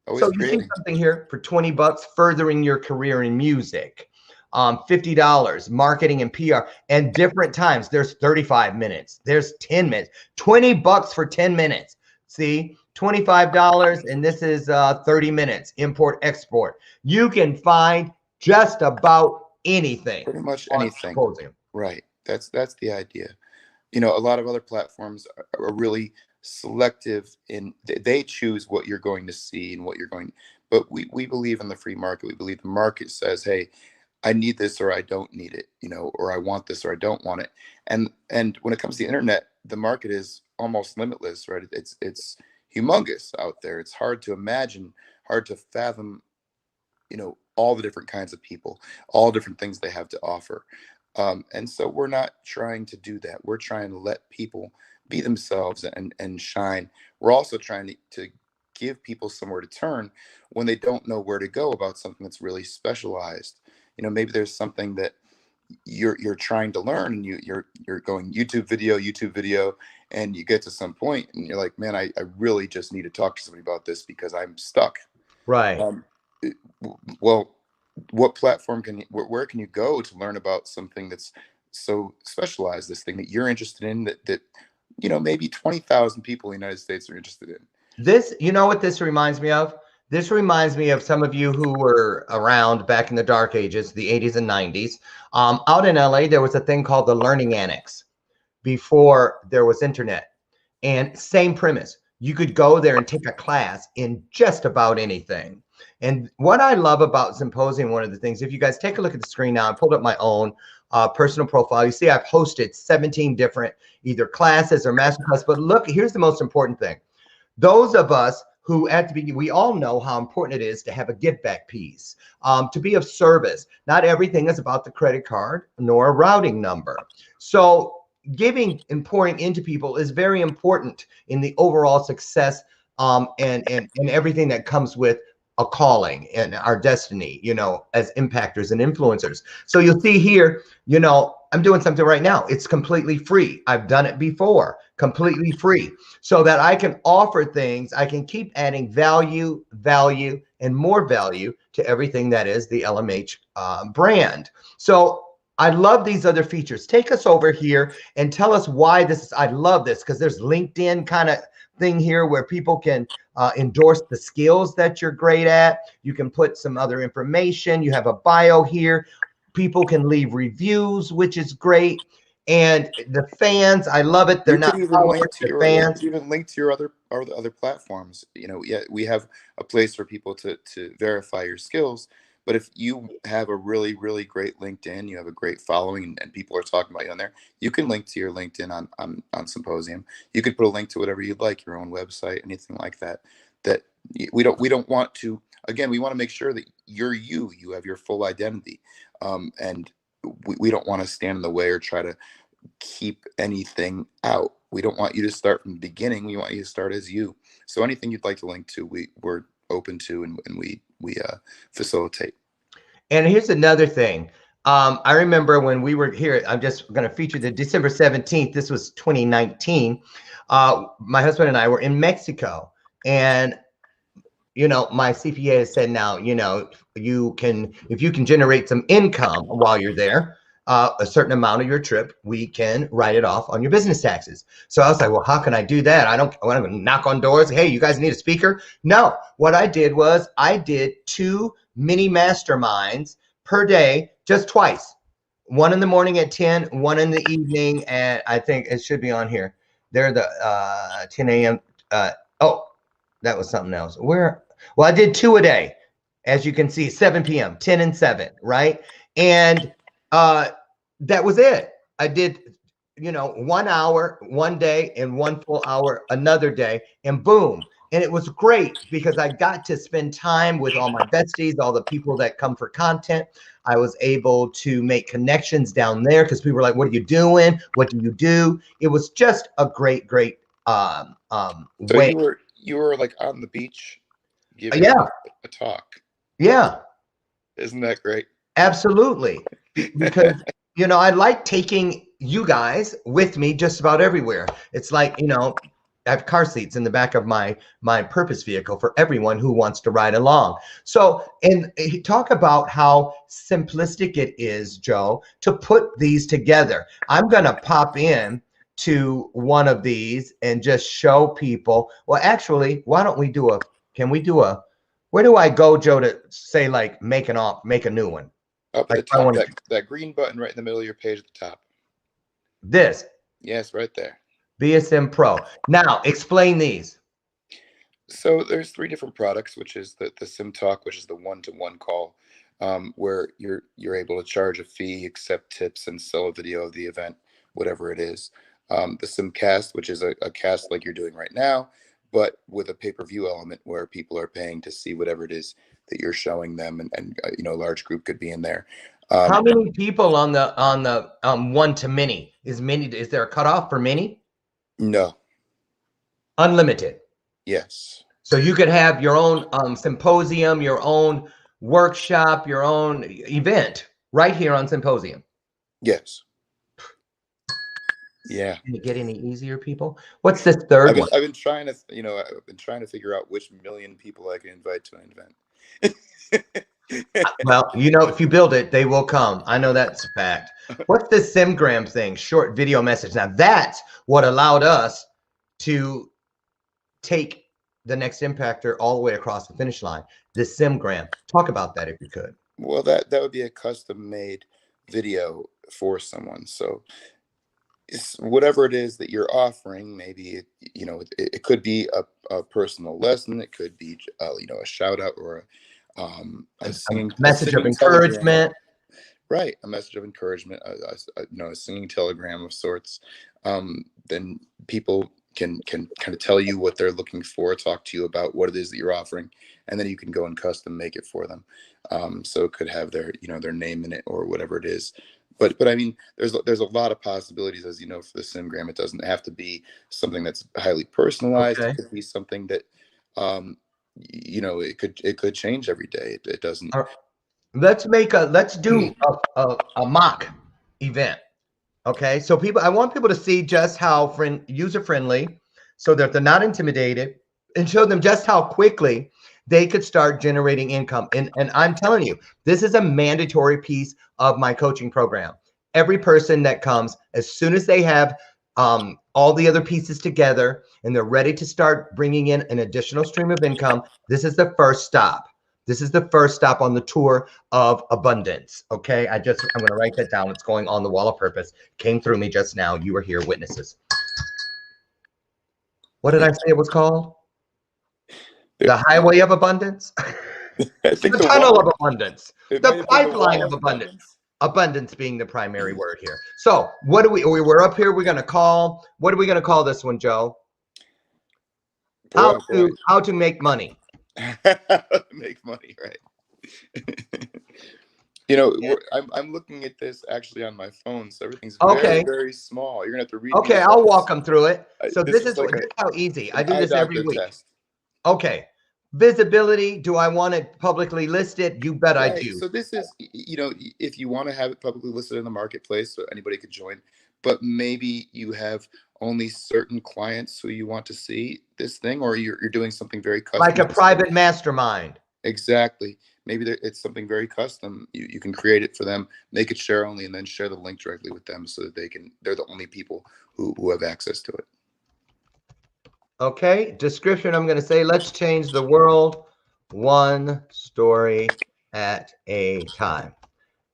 Always So you see creating. something here for 20 bucks, furthering your career in music. $50, marketing and PR, and different times. There's 35 minutes. There's 10 minutes. 20 bucks for 10 minutes. See, $25, and this is 30 minutes. Import, export. You can find just about anything. Pretty much on anything. Symposium. Right. That's the idea. A lot of other platforms are really selective in they choose what you're going to see and what you're going, but we believe in the free market. We believe the market says, hey, I need this or I don't need it, or I want this or I don't want it. And when it comes to the internet, the market is almost limitless, right? It's humongous out there. It's hard to imagine, hard to fathom, all the different kinds of people, all different things they have to offer. And so we're not trying to do that. We're trying to let people be themselves and shine. We're also trying to give people somewhere to turn when they don't know where to go about something that's really specialized. Maybe there's something that you're trying to learn, and you're going YouTube video, and you get to some point and you're like, man, I really just need to talk to somebody about this because I'm stuck. Right. Well, what platform where can you go to learn about something that's so specialized, this thing that you're interested in, that maybe 20,000 people in the United States are interested in? This, you know what this reminds me of? This reminds me of some of you who were around back in the dark ages, the 80s and 90s. Out in LA, there was a thing called the Learning Annex before there was internet. And same premise. You could go there and take a class in just about anything. And what I love about Symposium, one of the things, if you guys take a look at the screen now, I pulled up my own personal profile. You see I've hosted 17 different either classes or masterclass. But look, here's the most important thing. Those of us who at the beginning, we all know how important it is to have a give back piece, to be of service. Not everything is about the credit card nor a routing number. So giving and pouring into people is very important in the overall success and everything that comes with a calling and our destiny, as impactors and influencers. So you'll see here, I'm doing something right now. It's completely free. I've done it before, completely free, so that I can offer things. I can keep adding value, and more value to everything that is the LMH brand. So I love these other features. Take us over here and tell us why this is. I love this because there's LinkedIn kind of thing here where people can endorse the skills that you're great at. You can put some other information. You have a bio here. People can leave reviews, which is great. And the fans, I love it. They're not followers, they're fans. You even link to your other platforms. Yeah, we have a place for people to verify your skills. But if you have a really, really great LinkedIn, you have a great following, and people are talking about you on there, you can link to your LinkedIn on Symposium. You could put a link to whatever you'd like, your own website, anything like that. That we don't want to. Again, we want to make sure that you're you. You have your full identity, and we don't want to stand in the way or try to keep anything out. We don't want you to start from the beginning. We want you to start as you. So anything you'd like to link to, we're open to, and we facilitate. And here's another thing. I remember when we were here, I'm just going to feature the December 17th. This was 2019. My husband and I were in Mexico, and my CPA said, now, if you can generate some income while you're there, a certain amount of your trip, we can write it off on your business taxes. So I was like, well, how can I do that? I want to knock on doors. Hey, you guys need a speaker? No, what I did was I did 2 mini masterminds per day, just twice. One in the morning at 10, one in the evening at, I think it should be on here. They're the 10 a.m. Oh, that was something else. Well, I did 2 a day, as you can see, 7 p.m., 10 and 7, right? And that was it. I did, 1 hour, one day, and 1 full hour another day, and boom. And it was great because I got to spend time with all my besties, all the people that come for content. I was able to make connections down there because people were like, what are you doing? What do you do? It was just a great So way. you were like on the beach giving Yeah, a talk. yeah, Isn't that great? absolutely. Because, you know, I like taking you guys with me just about everywhere. It's like, you know, I have car seats in the back of my purpose vehicle for everyone who wants to ride along. So, and talk about how simplistic it is, Joe, to put these together. I'm going to pop in to one of these and just show people. Well, actually, why don't we do can we do where do I go, Joe, to say like make a new one? Up at Like the I top, want that green button right in the middle of your page at the top. this Yes, right there. BSM Pro. Now explain these. So there's 3 different products, which is the Sim Talk, which is the one-to-one call, where you're able to charge a fee, accept tips, and sell a video of the event, whatever it is. The Sim Cast, which is a cast like you're doing right now, but with a pay-per-view element where people are paying to see whatever it is that you're showing them, and you know, a large group could be in there. How many people on the one to mini? Is there a cutoff for mini? No. Unlimited. Yes. So you could have your own symposium, your own workshop, your own event right here on Symposium. Yes. Yeah. Can it get any easier, people? What's this third one? I've been trying to, you know, I've been trying to figure out which million people I can invite to an event. Well, you know, if you build it, they will come. I know that's a fact. What's this SimGram thing? Short video message. Now that's what allowed us to take the Next Impactor all the way across the finish line. This SimGram. Talk about that if you could. Well, that would be a custom made video for someone. So it's whatever it is that you're offering. Maybe you know, it could be a personal lesson. It could be you know, a shout out or a message of singing telegram. encouragement. Right, a message of encouragement, you know, a singing telegram of sorts. Then people can kind of tell you what they're looking for, talk to you about what it is that you're offering, and then you can go and custom make it for them. So it could have their, you know, their name in it or whatever it is. But I mean, there's a lot of possibilities, as you know, for the SimGram. It doesn't have to be something that's highly personalized. Okay. It could be something that, you know, it could change every day. It doesn't. Let's do a mock event. Okay, so I want people to see just how user friendly, so that they're not intimidated, and show them just how quickly they could start generating income. And I'm telling you, this is a mandatory piece of my coaching program. Every person that comes, as soon as they have all the other pieces together and they're ready to start bringing in an additional stream of income, this is the first stop. This is the first stop on the tour of abundance. Okay, I'm going to write that down. It's going on the wall of purpose. Came through me just now. You were here, witnesses. What did I say it was called? The highway of abundance? I think the tunnel of abundance. The pipeline of abundance. Abundance being the primary word here. So what do we're up here. We're going to call, what are we going to call this one, Joe? How to make money. Make money, right? You know, I'm looking at this actually on my phone, so everything's very, very small. You're gonna have to read. Okay, I'll walk them through it. So this is like how easy. I do this every week. Test. Okay. Visibility. Do I want it publicly listed? You bet I do. So this is, you know, if you want to have it publicly listed in the marketplace so anybody could join, but maybe you have only certain clients who you want to see this thing, or you're doing something very custom. Like a private mastermind. Exactly. Maybe it's something very custom. You can create it for them, make it share only, and then share the link directly with them so that they're the only people who have access to it. Okay, description, I'm going to say, let's change the world one story at a time.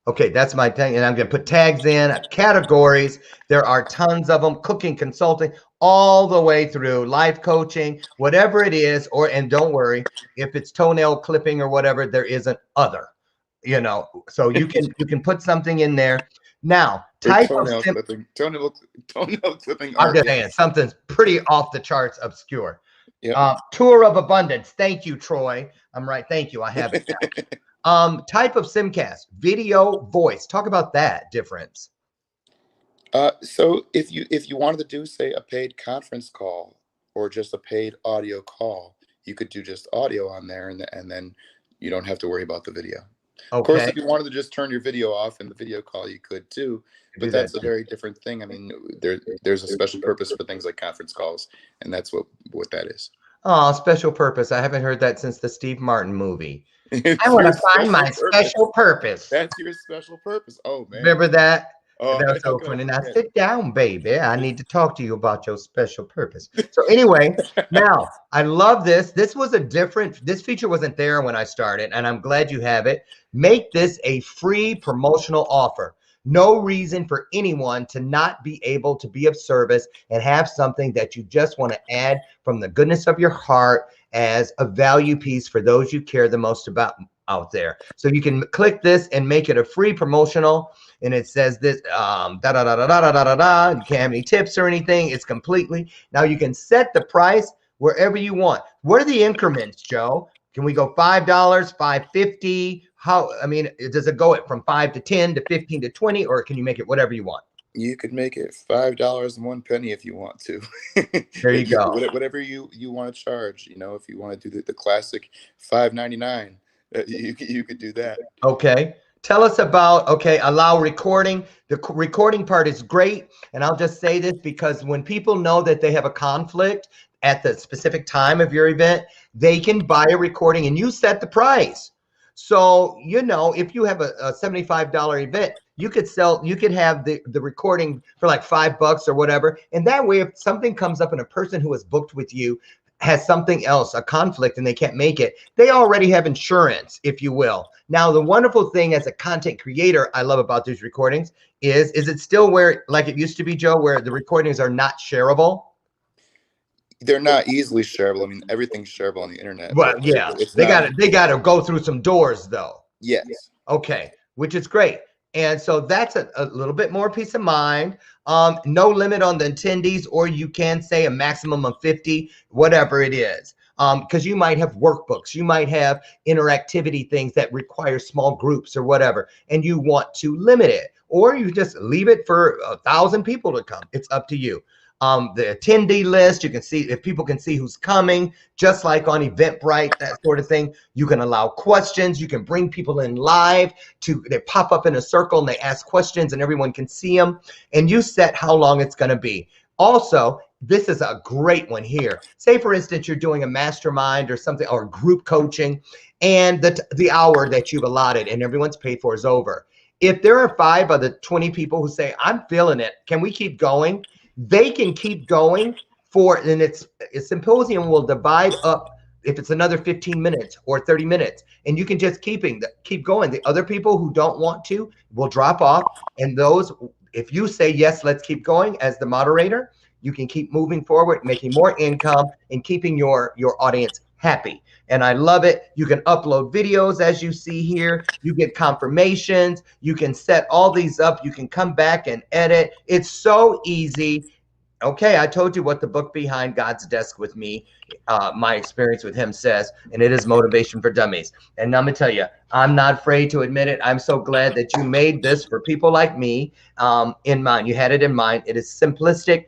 Okay, that's my thing, and I'm going to put tags in, categories. There are tons of them, cooking, consulting, all the way through life coaching, whatever it is, and don't worry, if it's toenail clipping or whatever, there is an other, you know, so you can put something in there. Now, toenail clipping. I'm just saying, something's pretty off the charts obscure. Yeah. Tour of abundance. Thank you, Troy. I'm right. Thank you. I have it now. Type of simcast, video, voice. Talk about that difference. So if you wanted to do, say, a paid conference call, or just a paid audio call, you could do just audio on there, and then you don't have to worry about the video. Of course, Okay. if you wanted to just turn your video off in the video call, you could too, Do but that that's a too. very different thing. I mean, there's a special purpose for things like conference calls, and that's what that is. Oh, special purpose. I haven't heard that since the Steve Martin movie. It's I want your to find special my purpose. special purpose. That's your special purpose. Oh man, Remember that? oh, That's how so could I funny. Now forget? sit down, baby. I need to talk to you about your special purpose. So anyway, now I love this. This feature wasn't there when I started, and I'm glad you have it. Make this a free promotional offer. No reason for anyone to not be able to be of service and have something that you just want to add from the goodness of your heart as a value piece for those you care the most about out there. So you can click this and make it a free promotional, and it says this da da da da da da da da. You can't have any tips or anything. It's completely. Now you can set the price wherever you want. What are the increments, Joe? Can we go $5, $5.50? How, I mean, does it go from 5 to 10 to 15 to 20, or can you make it whatever you want? You could make it $5.01 if you want to. There you go. Whatever you want to charge. You know, if you want to do the classic $5.99, you could do that. Okay. Tell us about, allow recording. The recording part is great. And I'll just say this because when people know that they have a conflict at the specific time of your event, they can buy a recording and you set the price. So, you know, if you have a $75 event, you could have the recording for like $5 or whatever. And that way, if something comes up and a person who has booked with you has something else, a conflict, and they can't make it, they already have insurance, if you will. Now, the wonderful thing as a content creator I love about these recordings is it still where, like it used to be, Joe, where the recordings are not shareable? They're not easily shareable. I mean, everything's shareable on the internet. Well, yeah, they got to go through some doors, though. Yes. Okay, which is great. And so that's a little bit more peace of mind. No limit on the attendees, or you can say a maximum of 50, whatever it is. Because you might have workbooks, you might have interactivity things that require small groups or whatever, and you want to limit it, or you just leave it for 1,000 people to come. It's up to you. The attendee list, you can see if people can see who's coming, just like on Eventbrite, that sort of thing. You can allow questions. You can bring people in live they pop up in a circle and they ask questions and everyone can see them. And you set how long it's going to be. Also, this is a great one here. Say, for instance, you're doing a mastermind or something, or group coaching, and the hour that you've allotted and everyone's paid for is over. If there are 5 of the 20 people who say, I'm feeling it, can we keep going? They can keep going and its symposium will divide up if it's another 15 minutes or 30 minutes, and you can just keep going. The other people who don't want to will drop off, and those, if you say, yes, let's keep going as the moderator, you can keep moving forward, making more income and keeping your audience happy. And I love it. You can upload videos as you see here. You get confirmations. You can set all these up. You can come back and edit. It's so easy. Okay, I told you what the book Behind God's Desk with Me, my experience with him says, and it is Motivation for Dummies. And I'm going to tell you, I'm not afraid to admit it. I'm so glad that you made this for people like me in mind. You had it in mind. It is simplistic.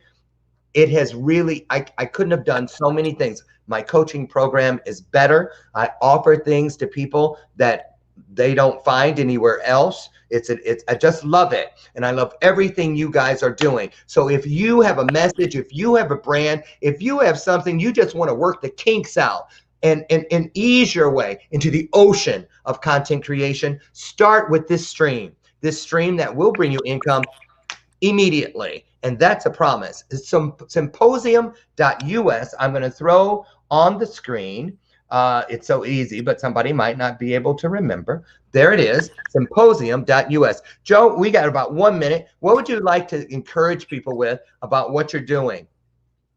It has really, I couldn't have done so many things. My coaching program is better. I offer things to people that they don't find anywhere else. I just love it. And I love everything you guys are doing. So if you have a message, if you have a brand, if you have something, you just want to work the kinks out and ease your way into the ocean of content creation, start with this stream that will bring you income immediately. And that's a promise. It's symposium.us. I'm going to throw on the screen. It's so easy, but somebody might not be able to remember. There it is, symposium.us. Joe, we got about 1 minute. What would you like to encourage people with about what you're doing?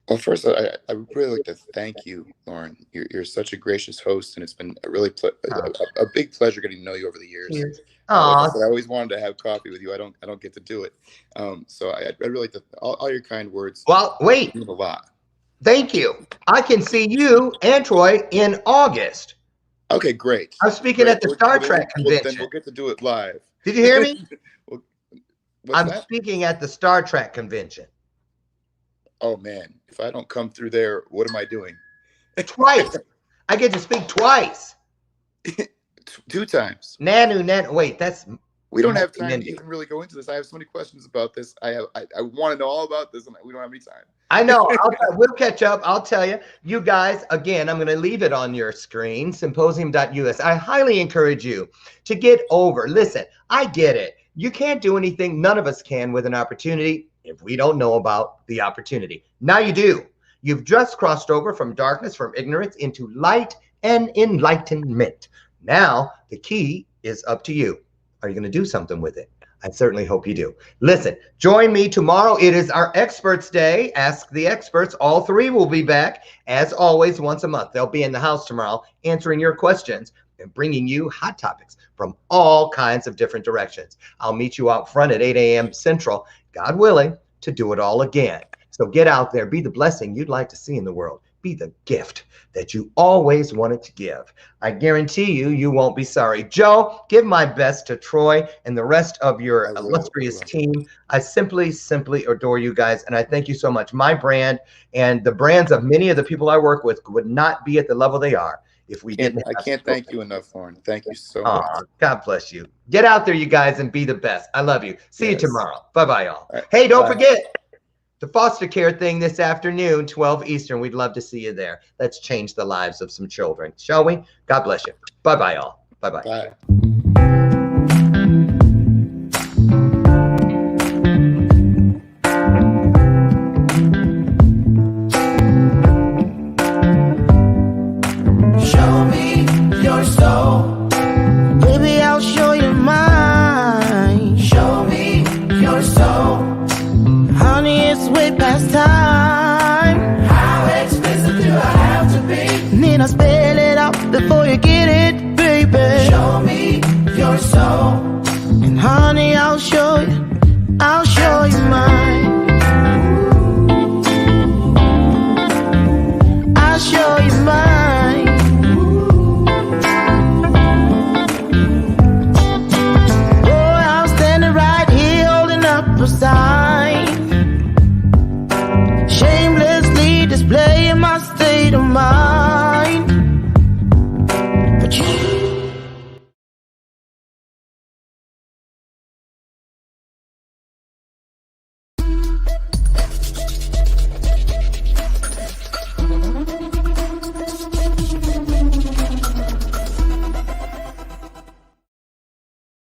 Well, first, I would really like to thank you, Lauren. You're such a gracious host, and it's been a really a big pleasure getting to know you over the years. Like I said, I always wanted to have coffee with you. I don't get to do it. So I'd really like to, all your kind words. Well, wait. Mean a lot. Thank you. I can see you and Troy in August. Okay, great. I'm speaking at the Star Trek convention. Then we'll get to do it live. Did you hear me? I'm speaking at the Star Trek convention. Oh man, if I don't come through there, what am I doing? Twice. I get to speak twice. 2 times. Nanu. Wait, that's. We don't have time to even really go into this. I have so many questions about this. I want to know all about this, and we don't have any time. I know. We'll catch up. I'll tell you. You guys, again, I'm going to leave it on your screen, symposium.us. I highly encourage you to get over. Listen, I get it. You can't do anything. None of us can with an opportunity if we don't know about the opportunity. Now you do. You've just crossed over from darkness, from ignorance into light and enlightenment. Now the key is up to you. Are you going to do something with it? I certainly hope you do. Listen, join me tomorrow. It is our Experts Day. Ask the Experts. All 3 will be back, as always, once a month. They'll be in the house tomorrow answering your questions and bringing you hot topics from all kinds of different directions. I'll meet you out front at 8 a.m. Central, God willing, to do it all again. So get out there. Be the blessing you'd like to see in the world. Be the gift that you always wanted to give. I guarantee you won't be sorry. Joe, give my best to Troy and the rest of your illustrious team. I simply adore you guys, and I thank you so much. My brand and the brands of many of the people I work with would not be at the level they are if we didn't. I can't thank you enough, Lauren. Thank you so much. God bless you. Get out there, you guys, and be the best. I love you. See you tomorrow. Bye-bye, y'all. Right. Hey, don't forget the foster care thing this afternoon, 12 Eastern. We'd love to see you there. Let's change the lives of some children, shall we? God bless you. Bye-bye, all. Bye-bye. Bye. Show me your soul. Baby, I'll show you mine. Show me your soul. Honey, it's way past time. How expensive do I have to be? Need I spell it out before you get it, baby? Show me your soul. And honey, I'll show